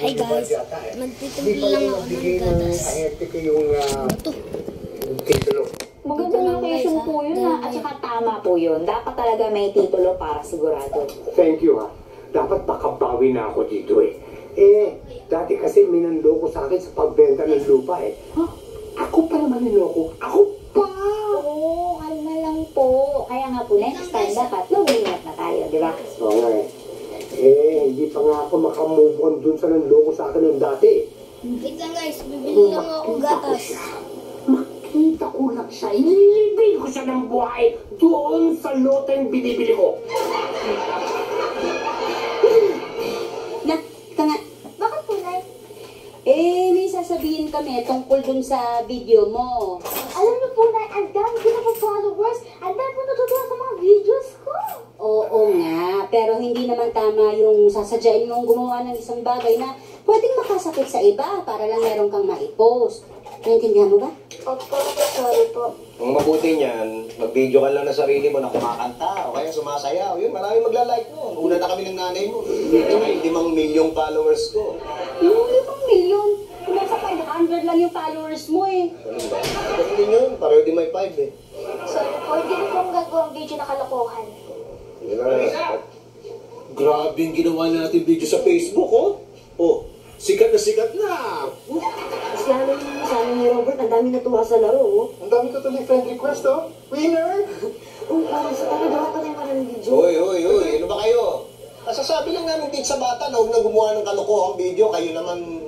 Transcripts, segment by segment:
Hi guys, magtitipid lang ako ng gatas. Ito. Magandang location po yun at saka tama po yun. Dapat talaga may titulo para sigurado. Thank you ha. Dapat makabawi na ako dito eh. Dati kasi minanloko sa akin sa pagbenta ng lupa eh. Huh? Ako pa naman niloko. Ako pa! Oo, kalma lang po. Kaya nga po, next time dapat lumingat na tayo, di ba? Oo nga eh. Hindi pa nga ako makamove on dun sa nanloko sa akin ng dati. Wait lang guys, bibili lang ako gatas. Makita ko lang siya. Inilibig ko siya ng buhay doon sa loteng binibili ko. Bakit po, Nay? May sasabihin kami tungkol dun sa video mo. Alam niyo po, Nay, ang dami ko na po followers. Ang dami po natutuwa sa mga videos ko. Oo nga, pero hindi naman tama yung sasadyain mong gumawa ng isang bagay na pwedeng makasakit sa iba para lang meron kang maipost. Naintindihan mo ba? Opo, sorry po. Ang mabuti niyan, mag-video ka lang na sarili mo na kumakanta o kaya sumasayaw. Yun, marami magla-like mo. Una na kami ng nanay mo. May 5 milyong followers ko. Yung 5 milyon? Kung nasa 500 lang yung followers mo eh. Ganun ba? Ganun din yun. Pareho din may 5 eh. Sorry po, hindi na po ang gagawang video na kalokohan. Yun lang. Grabe yung ginawa natin video sa Facebook, oh. Oh, sikat na sikat na. Sana ni Robert, ang dami natuwa sa laro, oh. Ang dami ko tuloy friend request, oh. Winner! Sana daw pa tayo maraming video. Hoy, ano ba kayo? Nasasabi lang namin din sa bata na huwag na gumawa ng kalokohang video. Kayo naman,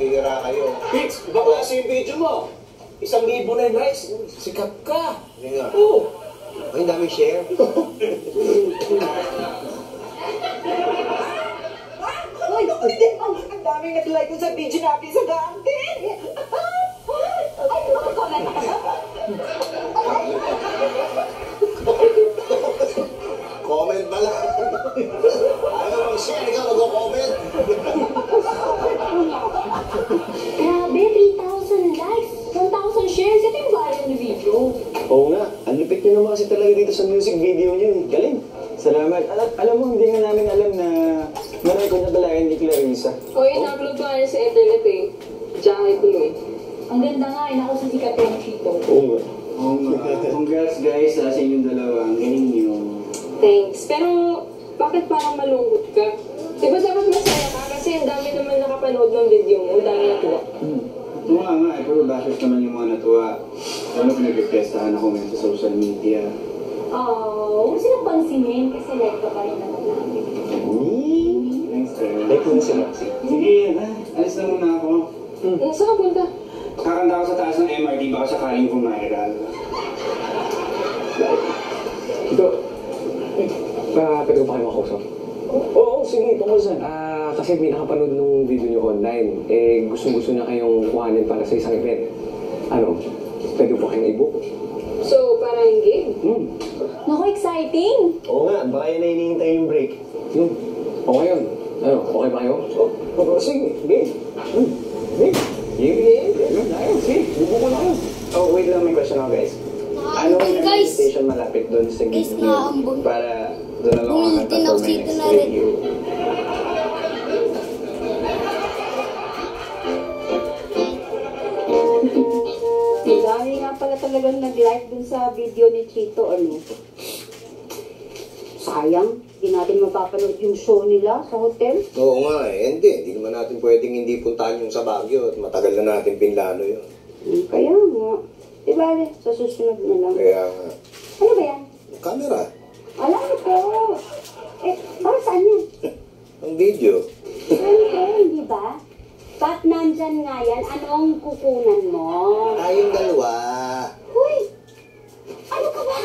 bihira kayo. Pix, iba klase yung video mo. 1,000 na yung likes. Sikat ka. Hindi nga. Oo. Ay, dami share. Hoy, ang daming nag-like ko sa video natin sa dante. Ay, comment ka ba? Comment ba lang? Ano bang share? Ikaw mag-comment? Grabe, 3,000 likes, 1,000 shares. Ito yung viral na video. Oo nga, ang lipit nyo naman kasi talaga dito sa music video nyo eh. Galing. Salamat. Alam mo, hindi nga namin alam na na-record na talaga ni Clarissa. O yun, upload ko nga sa internet eh. Diyan ko eh. Ang ganda nga, ako sa sikat yung Chito. Oo nga. Oo nga. Congrats guys sa inyong dalawa. Ang galing nyo. Thanks. Pero, bakit parang malungkot ka? Diba dapat masaya ka? Kasi ang dami naman nakapanood ng video mo. Ang dami natuwa. Tuwa nga eh. Pero bashers naman yung mga natuwa. Ano pinag-requestahan ako ngayon sa social media. Oh, huwag silang pansinin kasi like ko pa rin naman namin. Thanks, sir. Like mo na sila. Sige, alis na muna ako. Saan ka punta? Kakanta ako sa taas ng MRT, baka sakaling pumahiral. Ito. Pwede ko pa kayo makausap? Oo, sige, tungkol saan? Kasi may nakapanood nung video nyo online. Gustong-gusto niya kayong kuhanin para sa isang event. Ano, pwede po kayong i-book? So, parang game? Naku, exciting! Oo nga, baka yun na hinihintay yung break. Okay yun. Ano, okay ba kayo? Sige, game. Sige, bubuko na kayo. Oh, wait lang, may question ako guys. Ano yung Guys. invitation malapit doon sa Guys, gig niyo naambon. para doon na lang Bumili kakanta din for ako my dito next na rin. video? Dami nga pala talagang nag-like dun sa video ni Chito, ano. Sayang, di natin mapapanood yung show nila sa hotel. Oo nga eh. Hindi naman natin pwedeng hindi puntahan yung sa Baguio at matagal na natin pinlano yun. Kaya nga. Di ba, sa susunod na lang. Kaya nga. Ano ba yan? Camera. Alam ko. Para saan yan? Ang video. Siyempre, di ba? Ba't nandyan nga yan? Anong kukunan mo? Tayong dalawa. Uy! Ano ka ba?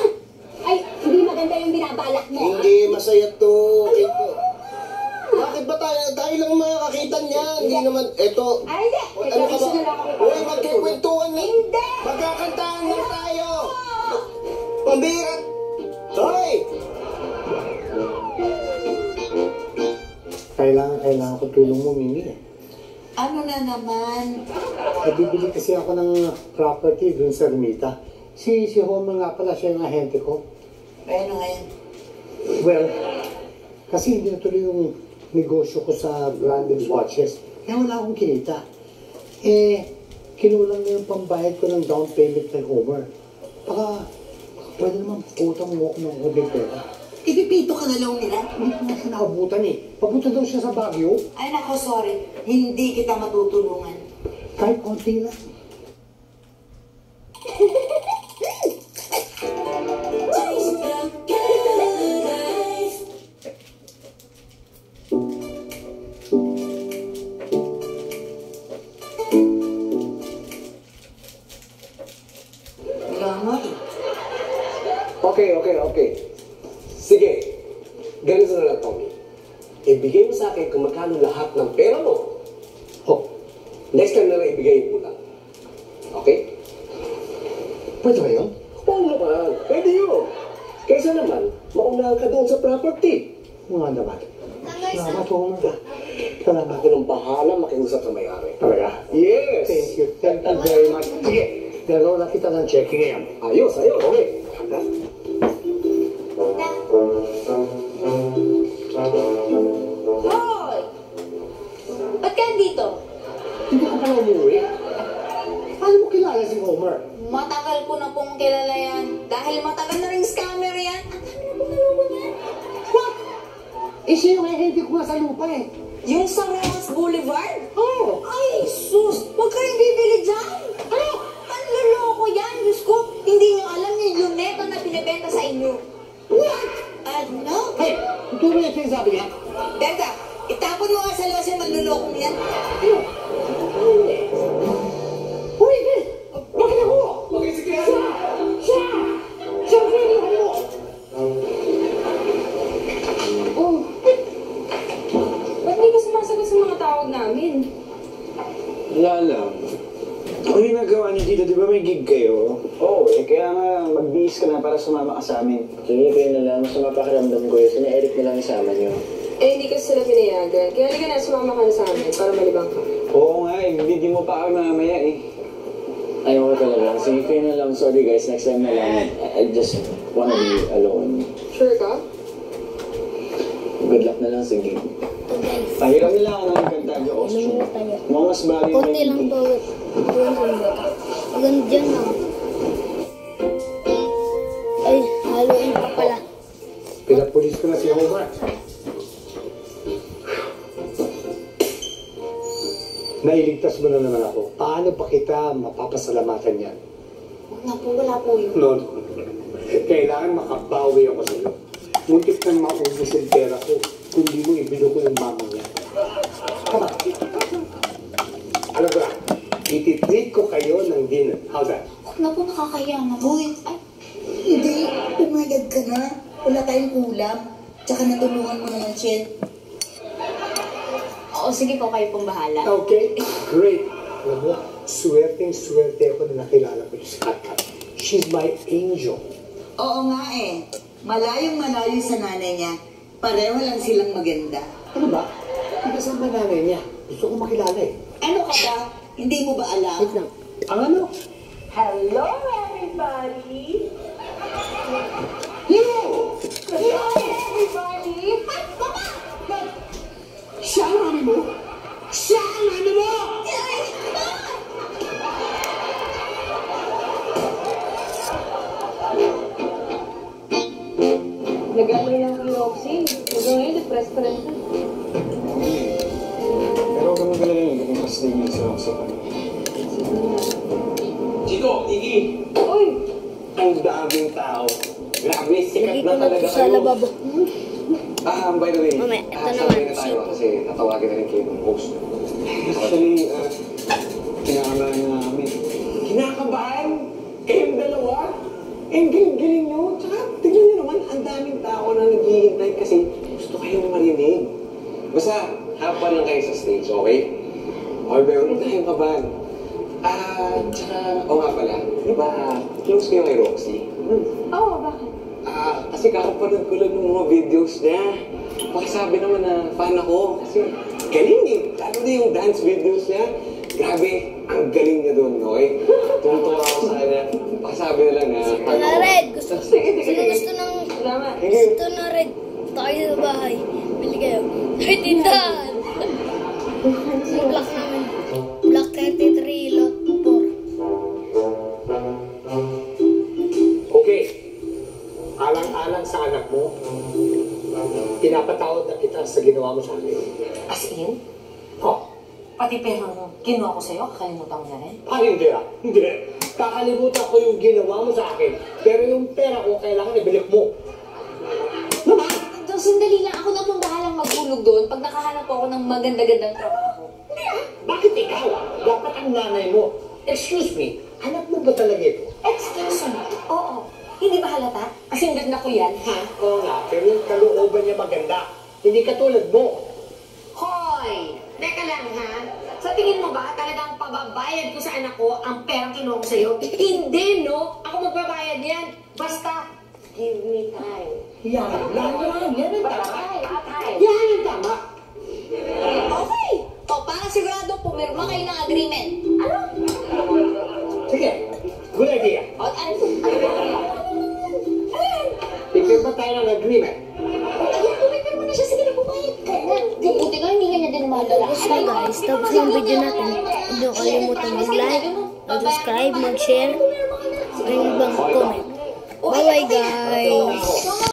Ay, hindi maganda yung binabalak mo. Hindi, masaya to. Ito. Bakit ba tayo lang makakakita niyan? Hindi naman, eto. Ay, hindi. Ano ka ba? Na lang ako. Uy, magkikwentuhan na. Hindi. Magkakantahan na tayo. Pambirat. Hoy! Kailangan ko tulong mo, Mimi. Ano na naman? Nabibili kasi ako ng property dun sa Ermita. Si Homer nga pala, siya yung ahente ko. Ano ngayon? Well, kasi hindi natuloy yung negosyo ko sa branded watches. Kaya wala akong kinita. Eh, kinulang na yung pambayad ko ng down payment ng Homer. Baka pwede naman utang mo ako ng konting pera. Ipipito ka na lang nila. Hindi ko nga siya nakabutan eh. Papunta daw siya sa Baguio. Ay nako, sorry. Hindi kita matutulungan. Kahit konti lang. Okay. Sige, ganito na lang, Tommy. Ibigay mo sa akin kung magkano lahat ng pera mo. Oh, next time na lang ibigay mo lang. Okay? Pwede ba yun? Oo naman, pwede yun. Kaysa naman, maunahan ka doon sa property. Mga naman. Salamat, Homer. Salamat. Ako nang bahala makiusap sa may-ari. Talaga? Yes! Thank you very much. Sige, dalawa na kita ng checking ngayon. Ayos. Okay. Hoy! Ba't ka dito? Hindi ko pala umuwi. Paano mo kilala si Homer? Matagal ko na pong kilala yan. Dahil matagal na rin scammer yan. Ang dami na pong naloko niyan. What? Eh, siya yung hindi ko nga sa lupa eh. Yung sa Rojas Boulevard? Oo. Ay, sus! Huwag kayong bibili dyan! Ano? Ang loloko yan, Diyos ko! Hindi nyo alam yung luneta na pinibenta sa inyo. What? Ano? Hey, ito mo yung sinasabi niya. Teka, itapon mo nga sa labas yung manluloko niyan. Ano? Uy, eh! Bakit ako? Okay, sige. Siya! Siya ang pinilihan mo! Oh. Ba't di ka sumasagot sa mga tawag namin? Wala lang. Ano yung nagawa niyo dito? Di ba may gig kayo? Oo, kaya nga mag-bihis ka na para sumama ka sa amin. Sige, kayo na lang. Masama pakiramdam ko yun. Sina Eric na lang isama niyo. Eh, hindi kasi sila pinayagan. Kaya halika na, sumama ka na sa amin para malibang ka. Oo nga eh. Hindi mo pa ako mamaya eh. Ayaw ko talaga. Sige, kayo na lang. Sorry guys. Next time na lang. I just wanna be alone. Sure ka? Good luck na lang sa gig. Pahiram nila ako ng magandang costume. Mga mas bagay pa Konti lang to. Maganda dyan na. Ay, haluin pa pala. Pinapulis ko na si Homer. Nailigtas mo na naman ako. Paano pa kita mapapasalamatan yan? Wala po yun. No. Kailangan makabawi ako sa'yo. Muntik nang maubos yung pera ko kung di mo ibilo ko yung mama niya. Come on. Alam ko na, ititreat ko kayo ng dinner. How's that? Huwag na po, nakakaya na. Uy, Ay, hindi. Pumayag ka na. Wala tayong kulam. Tsaka natulungan mo naman, Chen. oo, sige po, kayo pong bahala. Okay, great. Alam mo, swerte ako na nakilala ko si Kat. She's my angel. Oo nga eh. Malayong malayo sa nanay niya. Pareho lang silang maganda. Ano ba? Hindi saan ba nanay niya? Gusto ko makilala eh. Ano ka ba? Hindi mo ba alam? Wait lang. Ang ano? Hello, everybody! Hello! Hello, everybody! Ay, Mama! Siya ang mami mo? Siya ang mami mo! Nag-alay lang kay Roxy. Hanggang ngayon, depressed pa rin siya. Pero huwag naman galala yung naging pastigil sa ako sa kanya. Chico, Iggy! Uy! Ang daming tao. Grabe, sikat Lagi na ko na talaga to sa kayo. lababo. By the way, Mamaya, ito naman, sabay na tayo Chico. kasi natawagin na rin kayo ng host. Actually, kinakabahan na namin. Kinakabahan? Kayong dalawa? Ang galing-galing nyo. Tsaka, tignan nyo naman, ang daming tao na naghihintay kasi gusto kayong marinig. Basta, have fun lang kayo sa stage, okay? Okay ba yun? Huwag na kayong kabahan. Tsaka, nga pala, di ba, close kayo kay Roxy? Oo, bakit? Kasi kakapanood ko lang ng mga videos niya. Pakisabi naman na fan ako. Kasi galing eh. Lalo na yung dance videos niya. Grabe, ang galing niya doon, okay? Tumutuwa ako sa kanya. Pakisabi na lang na Ito na red. Gusto ng... Salamat. Gusto na red. Tayo sa bahay. Bili kayo. Ay, tindahan. Black sa akin. As in? Oh, Pati perang kinuha ko sa'yo, kakalimutan mo na rin? hindi ah. Hindi. Kakalimutan ko yung ginawa mo sa akin. Pero yung pera ko, kailangan ibalik mo. Naman? Sandali lang, ako na pong bahalang maghulog doon pag nakahanap ako ng maganda-gandang trabaho. Bakit ikaw? Dapat ang nanay mo. Excuse me, anak mo ba talaga ito? Excuse me? Oo. Hindi ba halata? Kasi ganda ko yan, ha? Oo nga, pero yung kalooban niya maganda. Hindi katulad mo. Hoy! Teka lang, ha? Sa tingin mo ba talagang pababayad ko sa anak ko ang perang kinuha ko sa'yo? Hindi, no? Ako magbabayad yan. Basta, give me time. Yan ang tama. Time. Yan ang tama. Okay. O, para sigurado, pumirma kayo ng agreement. Ano? Sige, good idea. O, ano? Ipirma tayo ng agreement. Ayun, pumipirma na siya. Sige na, pumayag ka na. Buti ka, hindi ka niya din madala. So guys, tapos yung video natin. Huwag niyo kalimutan mag-like, mag-subscribe, mag-share, and mag-comment. Bye-bye guys!